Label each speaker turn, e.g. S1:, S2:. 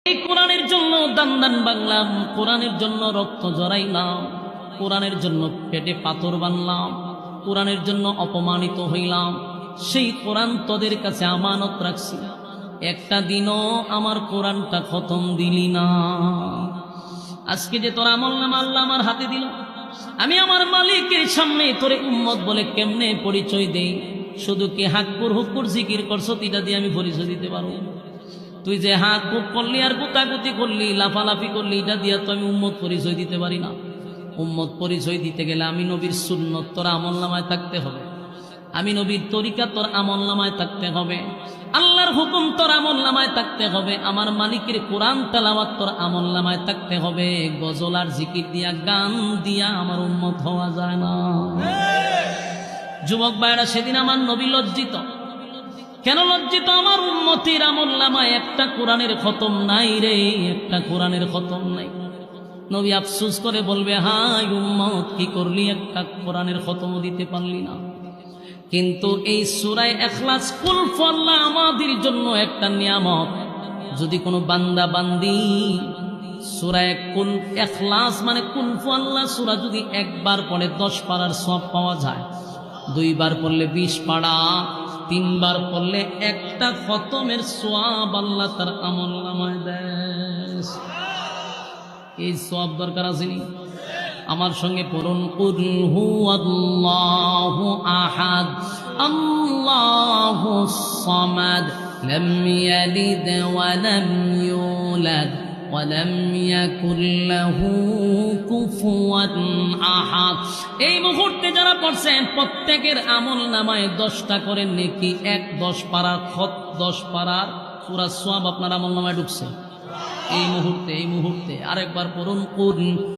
S1: এই কোরআনের জন্য দান দান বাংলাম, কোরআনের জন্য রক্ত জড়াইলাম, কোরআনের জন্য পেটে পাথর বানলাম, কোরআনের জন্য অপমানিত হইলাম। সেই কোরআন তোদের কাছে আমানত রাখছি, একটা দিনও আমার কোরআনটা খতম দিলি না। আজকে যে তোর আমলনামা আল্লাহ আমার হাতে দিল, আমি আমার মালিকের সামনে তোরে উম্মত বলে কেমনে পরিচয় দেই? শুধু কি হাক্কুর হুক্কুর জিকির করছো এটা দিয়ে আমি পরিচয় দিতে পারবো? তুই যে হাত বুক করলি আর গুতাগুতি করলি, লাফালাফি করলি, এটা দিয়ে তো আমি উম্মত পরিচয় দিতে পারি না। উম্মত পরিচয় দিতে গেলে আমি নবীর সুন্নত তোর আমলনামায় থাকতে হবে, আমি নবীর তরিকা তোর আমলনামায় থাকতে হবে, আল্লাহর হুকুম তোর আমলনামায় থাকতে হবে, আমার মালিকের কোরআন তেলাওয়াত তোর আমলনামায় থাকতে হবে। গজল আর জিকির দিয়া, গান দিয়া আমার উম্মত হওয়া যায় না। যুবক ভাইরা, সেদিন আমার নবী লজ্জিত। কেন লজ্জিত? আমার উম্মতের আমলনামায় একটা কোরআনের খতম নাই রে, একটা কোরআনের খতম নাই। নবী আফসোস করে বলবে, হায় উম্মত, কি করলি, একটা কোরআনের খতম দিতে পারলি না। কিন্তু এই সূরা ইখলাস কুল ফল্লা আমাদের জন্য একটা নিয়ামত। যদি কোনো বান্দা বান্দি সূরা কুল ইখলাস মানে কুল ফল্লা সূরা যদি একবার পড়ে 10 পারার সওয়াব পাওয়া যায়, 2 বার পড়লে 20 পারা, 3 বার পড়লে একটা খতমের সওয়াব আল্লাহ তার আমলনামায় দেয়। এই সওয়াব দরকার আসেনি? আমার সঙ্গে পড়ুন, কুল হুয়াল্লাহু আহাদ আল্লাহুস সামাদ লাম ইয়ালিদ ওয়া লাম ইউলাদ ওয়া লাম ইয়াকুল লাহু কুফুয়ান আহাদ। এই মুহূর্তে যারা পড়ছেন প্রত্যেকের আমলনামায় 10টা করে নেকি, 10 পারার খত, 10 পারার সূরা সওয়াব আপনার আমলনামায় ঢুকছে। এই মুহূর্তে আরেকবার পড়ুন, কুল